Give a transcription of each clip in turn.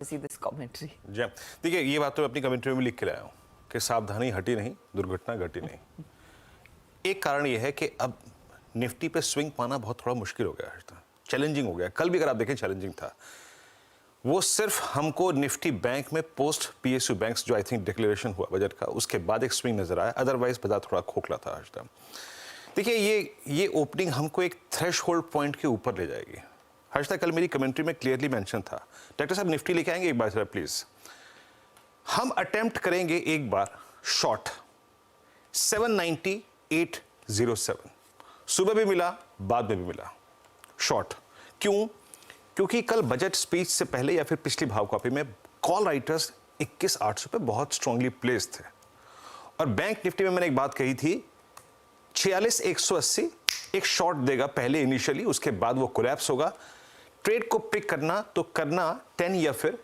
see this commentary. जी देखिए, ये बात तो मैं अपनी कमेंट्री में लिख के लाया हूँ कि सावधानी हटी नहीं, दुर्घटना घटी नहीं। एक कारण ये है कि अब निफ्टी पे स्विंग पाना बहुत थोड़ा मुश्किल हो गया है, चैलेंजिंग हो गया। कल भी अगर आप देखें चैलेंजिंग था। वो सिर्फ हमको निफ्टी बैंक में पोस्ट पीएसयू बैंक्स जो आई थिंक डिक्लेरेशन हुआ बजट का, उसके बाद एक स्विंग नजर आया। अदरवाइज बाजार थोड़ा खोखला था आज तक। देखिए, ये ओपनिंग हमको एक थ्रेशहोल्ड पॉइंट के ऊपर ले जाएगी। हर्षदा, कल मेरी कमेंट्री में क्लियरली मेंशन था। डॉक्टर साहब निफ्टी लेके आएंगे एक बार जरा प्लीज। हम अटेम्प्ट करेंगे एक बार शॉर्ट 798.07। सुबह भी मिला, बाद में भी मिला शॉर्ट। क्यों? क्योंकि कल बजट स्पीच से पहले या फिर पिछली भाव कॉपी में कॉल राइटर्स 21,800 पे बहुत स्ट्रांगली प्लेस थे। और बैंक निफ्टी में मैंने एक बात कही थी, 46,180 एक शॉर्ट देगा पहले इनिशियली, उसके बाद वो कोलैप्स होगा। ट्रेड को पिक करना तो करना 10 या फिर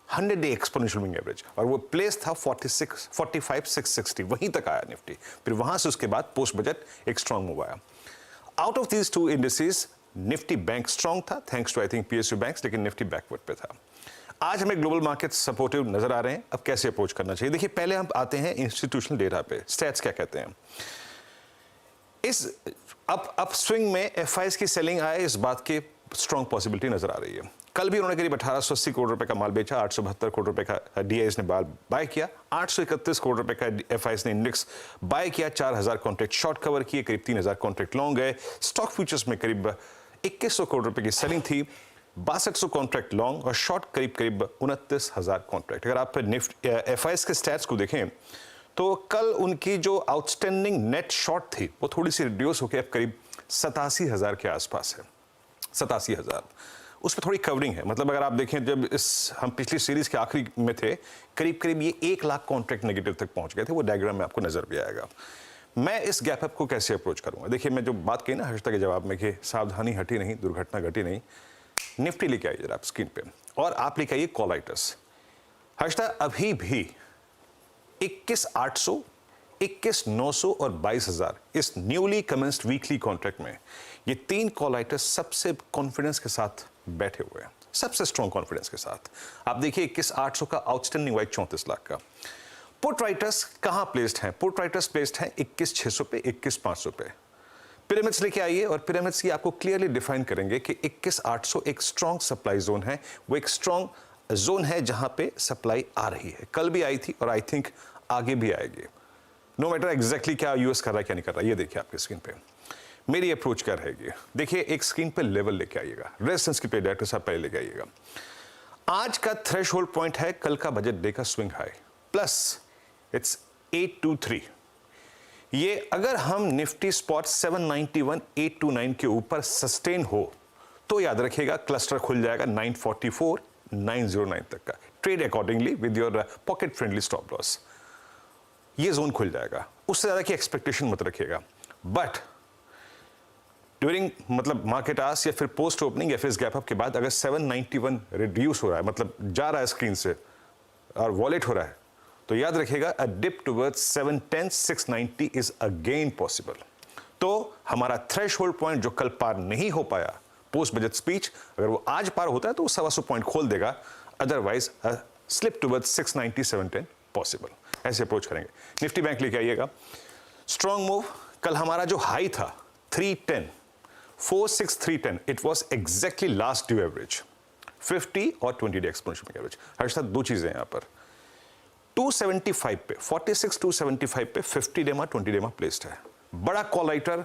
100 डे एक्सपोनेंशियल मूविंग एवरेज, और वो प्लेस था 45,660, वहीं तक आया निफ्टी। फिर वहां से उसके बाद पोस्ट बजट एक स्ट्रांग मूव आया। Out of these two indices Nifty bank strong था thanks to I think PSU banks, लेकिन निफ्टी बैकवर्ड पे था। आज हमें ग्लोबल मार्केट सपोर्टिव नजर आ रहे हैं। अब कैसे अप्रोच करना चाहिए? देखिए, पहले हम आते हैं इंस्टीट्यूशनल डेटा पे। स्टैट्स क्या कहते हैं? इस अप स्विंग में एफआईएस की सेलिंग आए, इस बात की स्ट्रांग पॉसिबिलिटी नजर आ रही है। कल भी उन्होंने करीब 1880 करोड़ रुपए का माल बेचा, 872 करोड़ रुपए का डीआईएस ने बाय किया, 831 करोड़ रुपए का एफआईएस ने इंडेक्स बाय किया, 4000 कॉन्ट्रैक्ट शॉर्ट कवर किए, करीब 3000 कॉन्ट्रैक्ट लॉन्ग गए। स्टॉक फ्यूचर्स में करीब 2100 करोड़ रुपए की सेलिंग थी, 6200 कॉन्ट्रैक्ट लॉन्ग और शॉर्ट करीब 29,000 कॉन्ट्रैक्ट। अगर आप एफआईएस के स्टैट्स को देखें तो कल उनकी जो आउटस्टैंडिंग नेट शॉर्ट थी वो थोड़ी सी रिड्यूस होकर अब करीब 87,000 के आसपास है। 87,000 उस पर थोड़ी कवरिंग है। मतलब अगर आप देखें, जब हम पिछली सीरीज के आखिरी में थे, करीब ये 1 लाख कॉन्ट्रैक्ट नेगेटिव तक पहुंच गए थे। वो डायग्राम में आपको नजर भी आएगा। मैं इस गैप अप को कैसे अप्रोच करूंगा? देखिए, मैं जो बात कही ना हर्षदा के जवाब में कि सावधानी हटी नहीं, दुर्घटना घटी नहीं। निफ्टी लेके आइए जरा आप स्क्रीन पे, और आप लेके आइए कॉल राइटर्स। हर्षदा, अभी भी 21,800, 21,900 और 22,000 इस न्यूली कमेंस्ड वीकली कॉन्ट्रैक्ट में ये 3 कॉल राइटर्स सबसे कॉन्फिडेंस के साथ बैठे हुए हैं, सबसे स्ट्रॉन्ग कॉन्फिडेंस के साथ। आप देखिए 21,800 का आउटस्टैंडिंग वाइट 34 लाख का। पुट राइटर्स कहां प्लेस्ड हैं? पुट राइटर्स प्लेस्ड हैं 21,600 पे, 21,500 पे। पिरामिड्स लेके आइए, और पिरामिड्स की आपको क्लियरली डिफाइन करेंगे कि 21,800 एक स्ट्रॉन्ग सप्लाई जोन है। वो एक स्ट्रॉन्ग जोन है जहां पे सप्लाई आ रही है, कल भी आई थी और आई थिंक आगे भी आएगी। नो मैटर एग्जैक्टली क्या यूएस कर रहा है क्या नहीं कर रहा है। ये देखिए आपकी स्क्रीन पे मेरी अप्रोच क्या रहेगी। देखिए, एक स्क्रीन पे लेवल लेके आइएगा, रेजिस्टेंस की पे डॉक्टर साहब पहले लेके आइएगा। आज का थ्रेशहोल्ड पॉइंट है कल का बजट डे का स्विंग हाई, प्लस इट्स 823। ये अगर हम निफ्टी स्पॉट 791,829 के ऊपर सस्टेन हो तो याद रखिएगा क्लस्टर खुल जाएगा 944,909 तक का। Trade accordingly with your pocket friendly stop loss. ये जोन खुल जाएगा, उससे ज्यादा की एक्सपेक्टेशन मत रखिएगा। बट ड्यूरिंग मतलब मार्केट आस या फिर पोस्ट ओपनिंग या फिर इस गैप अप के बाद अगर 791 रिड्यूस हो रहा है, मतलब जा रहा है स्क्रीन से और वॉलेट हो रहा है, तो याद रखिएगा a dip towards 710, 690 is again possible. तो हमारा थ्रेशहोल्ड पॉइंट जो कल पार नहीं हो पाया पोस्ट बजट स्पीच, अगर वो आज पार होता है तो वो 125 पॉइंट खोल देगा। Otherwise slip towards 690, 710 possible. ऐसे अप्रोच करेंगे। निफ्टी बैंक लेके आइएगा, स्ट्रॉन्ग मूव। कल हमारा जो हाई था 310, 46,310, it was exactly last due average 50 और 20 डे एक्सपोनेंशियल एवरेज। हर्षद, दो चीजें हैं यहां पर। 275 पे 46,275 पे 50 डे मा 20 डे मा प्लेस्ड है। बड़ा कॉल राइटर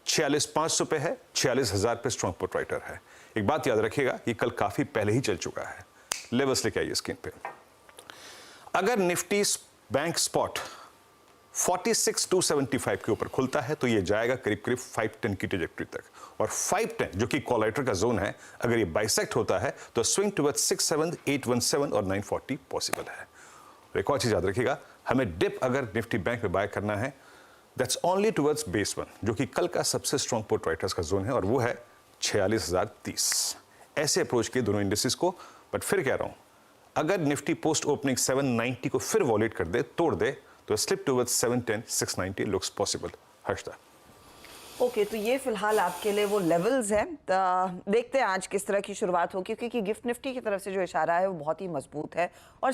46,500 पे है, 46,000 पे स्ट्रॉन्ग पुट राइटर है। एक बात याद रखिएगा, ये कल काफी पहले ही चल चुका है। लेवल्स लेके आइए स्क्रीन पे। अगर निफ्टी बैंक स्पॉट 46,275 के ऊपर खुलता है तो ये जाएगा करीब 510 की ट्रैजेक्टरी तक, और 510 जो कि कॉल राइटर का जोन है, अगर ये बाइसेक्ट होता है तो स्विंग टुवर्ड्स 67, 817 और 940 पॉसिबल है। एक और चीज याद रखिएगा, हमें डिप अगर निफ्टी बैंक में बाय करना है दैट्स ओनली टुवर्ड्स बेस 1 जो कि कल का सबसे स्ट्रॉन्ग पुट राइटर्स का जोन है, और वो है 46,030। ऐसे अप्रोच किए दोनों इंडेक्सेस को। बट फिर कह रहा हूं, अगर निफ्टी पोस्ट ओपनिंग 790 को फिर वॉलेट कर दे, तोड़ दे, तो slip towards 710, 690 looks possible. Harshada, okay तो ये फिलहाल आपके लिए वो लेवल्स हैं। देखते हैं आज किस तरह की शुरुआत होगी, क्योंकि गिफ्ट निफ्टी की तरफ से जो इशारा है वो बहुत ही मजबूत है और